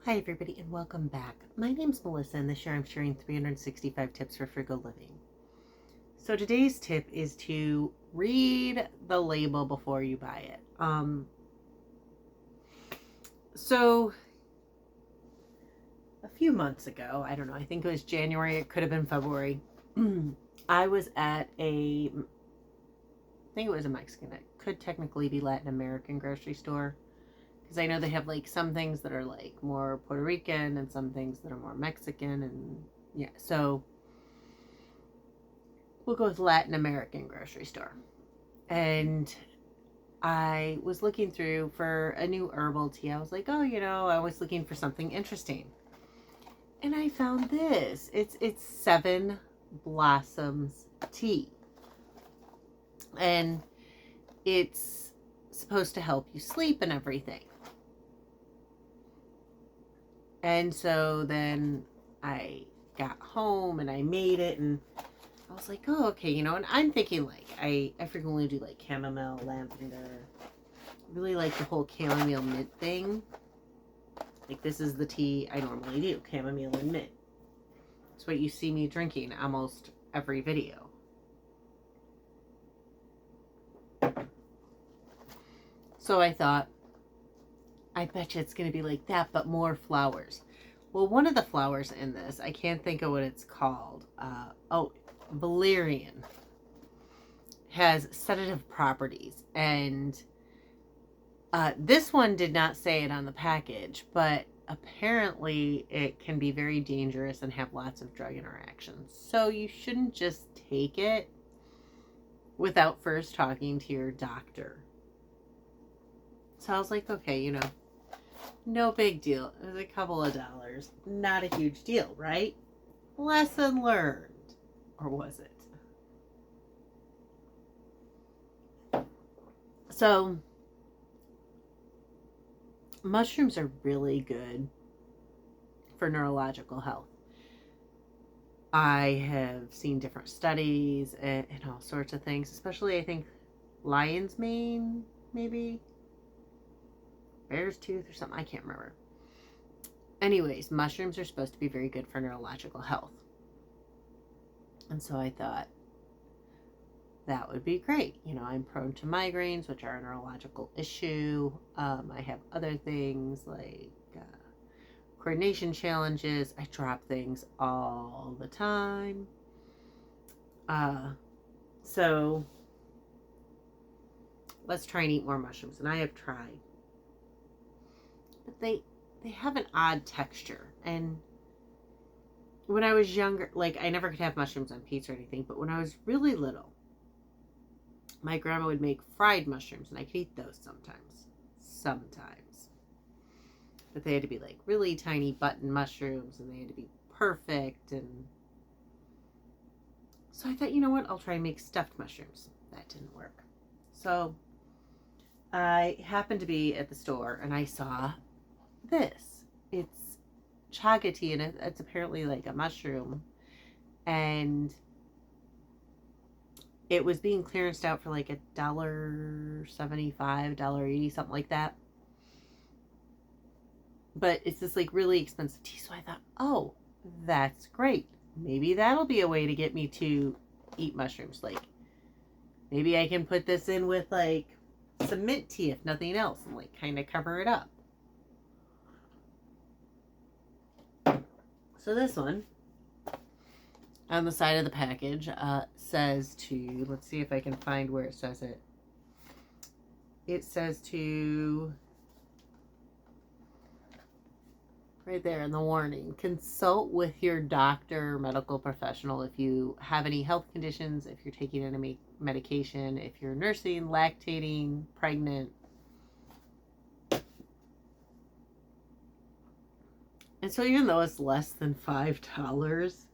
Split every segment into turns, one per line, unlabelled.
Hi everybody and welcome back. My name's Melissa and this year I'm sharing 365 tips for frugal living. So today's tip is to read the label before you buy it. So a few months ago, I don't know, I think it was January, it could have been February, I was at I think it was a Mexican, it could technically be Latin American grocery store. Because I know they have like some things that are like more Puerto Rican and some things that are more Mexican. And yeah, so we'll go with Latin American grocery store. And I was looking through for a new herbal tea. I was like, oh, I was looking for something interesting. And I found this. It's Seven Blossoms tea. And it's supposed to help you sleep and everything. And so then I got home and I made it and I was like, oh, okay, and I'm thinking like, I frequently do like chamomile, lavender, really like the whole chamomile mint thing. Like this is the tea I normally do, chamomile and mint. It's what you see me drinking almost every video. So I thought, I bet you it's going to be like that, but more flowers. Well, one of the flowers in this, I can't think of what it's called. Valerian has sedative properties. And this one did not say it on the package, but apparently it can be very dangerous and have lots of drug interactions. So you shouldn't just take it without first talking to your doctor. So I was like, okay, no big deal. It was a couple of dollars. Not a huge deal, right? Lesson learned. Or was it? So, mushrooms are really good for neurological health. I have seen different studies and all sorts of things, especially I think lion's mane, maybe? Bear's tooth or something. I can't remember. Anyways, mushrooms are supposed to be very good for neurological health. And so I thought that would be great. I'm prone to migraines, which are a neurological issue. I have other things like coordination challenges. I drop things all the time. So let's try and eat more mushrooms. And I have tried. But they have an odd texture. And when I was younger, like I never could have mushrooms on pizza or anything, but when I was really little, my grandma would make fried mushrooms and I could eat those sometimes. But they had to be like really tiny button mushrooms and they had to be perfect. And so I thought, you know what, I'll try and make stuffed mushrooms. That didn't work. So I happened to be at the store and I saw this. It's chaga tea and it's apparently like a mushroom. And it was being clearanced out for like $1.75, $1.80, something like that. But it's this like really expensive tea. So I thought, oh, that's great. Maybe that'll be a way to get me to eat mushrooms. Like maybe I can put this in with like some mint tea, if nothing else, and like kind of cover it up. So this one on the side of the package says to, let's see if I can find where it says it. It says to, right there in the warning, consult with your doctor or medical professional if you have any health conditions, if you're taking any medication, if you're nursing, lactating, pregnant. And so even though it's less than $5,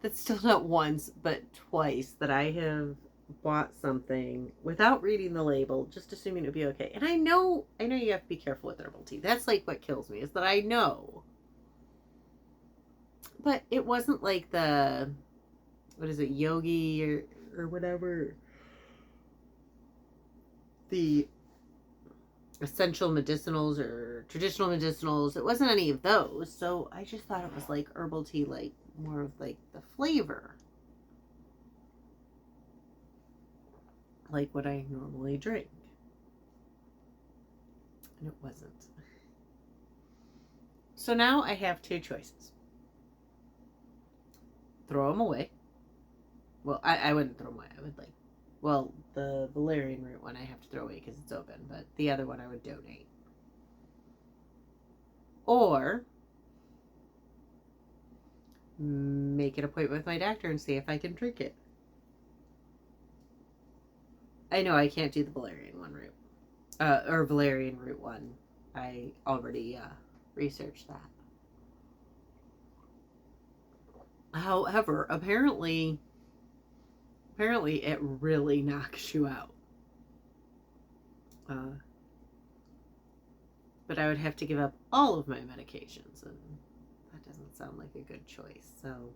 that's still not once, but twice that I have bought something without reading the label, just assuming it would be okay. And I know you have to be careful with herbal tea. That's like what kills me, is that I know. But it wasn't like the, what is it, yogi or whatever. The essential medicinals or traditional medicinals. It wasn't any of those. So I just thought it was like herbal tea, like more of like the flavor, like what I normally drink. And it wasn't. So now I have two choices. Throw them away. Well, I wouldn't throw them away. I would like, well, the valerian root one I have to throw away because it's open, but the other one I would donate. Or make an appointment with my doctor and see if I can drink it. I know I can't do the valerian one root, or valerian root one. I already researched that. However, apparently it really knocks you out. But I would have to give up all of my medications, and that doesn't sound like a good choice. So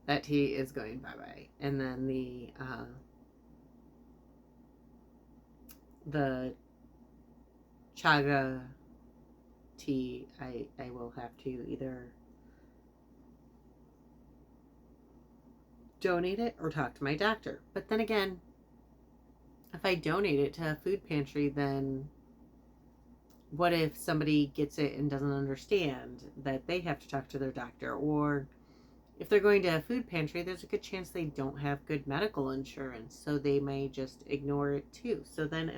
that tea is going bye-bye. And then the chaga tea, I will have to either donate it or talk to my doctor. But then again, if I donate it to a food pantry, then what if somebody gets it and doesn't understand that they have to talk to their doctor? Or if they're going to a food pantry, there's a good chance they don't have good medical insurance, so they may just ignore it too. So then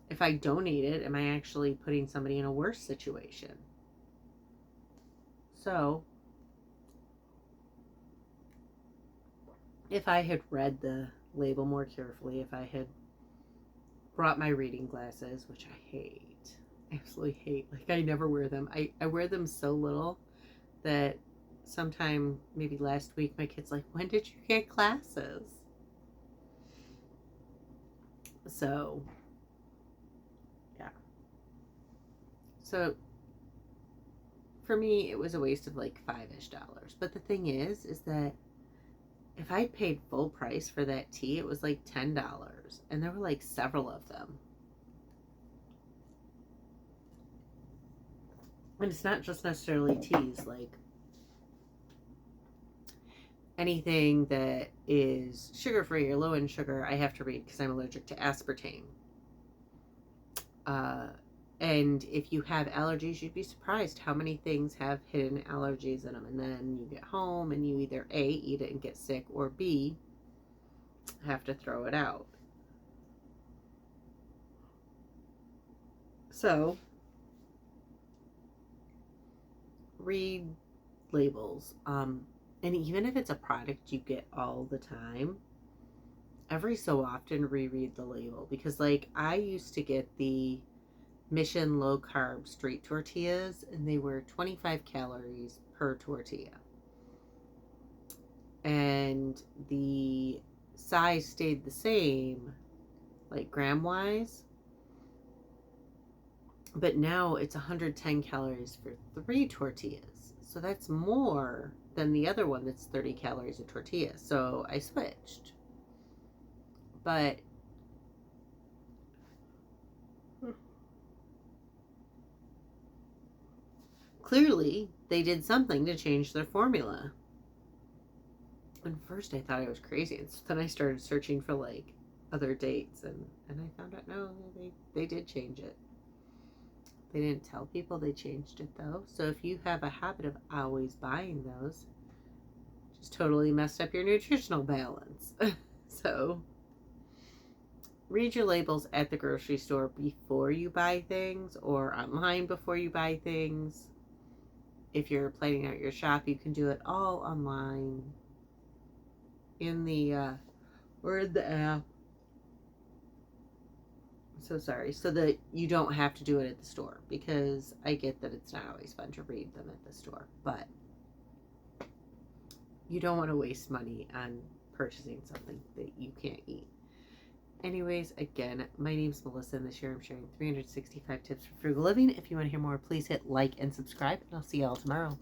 if I donate it, am I actually putting somebody in a worse situation? So if I had read the label more carefully, if I had brought my reading glasses, which I hate, absolutely hate, like I never wear them. I wear them so little that sometime, maybe last week, my kid's like, when did you get glasses? So yeah, so for me it was a waste of like $5-ish. But the thing is that if I paid full price for that tea, it was like $10, and there were like several of them. And it's not just necessarily teas, like anything that is sugar-free or low in sugar, I have to read because I'm allergic to aspartame. And if you have allergies, you'd be surprised how many things have hidden allergies in them. And then you get home and you either A, eat it and get sick, or B, have to throw it out. So read labels. And even if it's a product you get all the time, every so often reread the label. Because like I used to get the Mission low carb street tortillas, and they were 25 calories per tortilla, and the size stayed the same, like gram wise, but now it's 110 calories for 3 tortillas, so that's more than the other one that's 30 calories a tortilla. So I switched. But clearly they did something to change their formula. And first I thought I was crazy, and so then I started searching for like other dates, and I found out no, they did change it. They didn't tell people they changed it though. So if you have a habit of always buying those, just totally messed up your nutritional balance. So read your labels at the grocery store before you buy things, or online before you buy things. If you're planning out your shop, you can do it all online in the or in the app. So sorry, so that you don't have to do it at the store, because I get that it's not always fun to read them at the store, but you don't want to waste money on purchasing something that you can't eat. Anyways, again, my name's Melissa, and this year I'm sharing 365 tips for frugal living. If you want to hear more, please hit like and subscribe, and I'll see y'all tomorrow.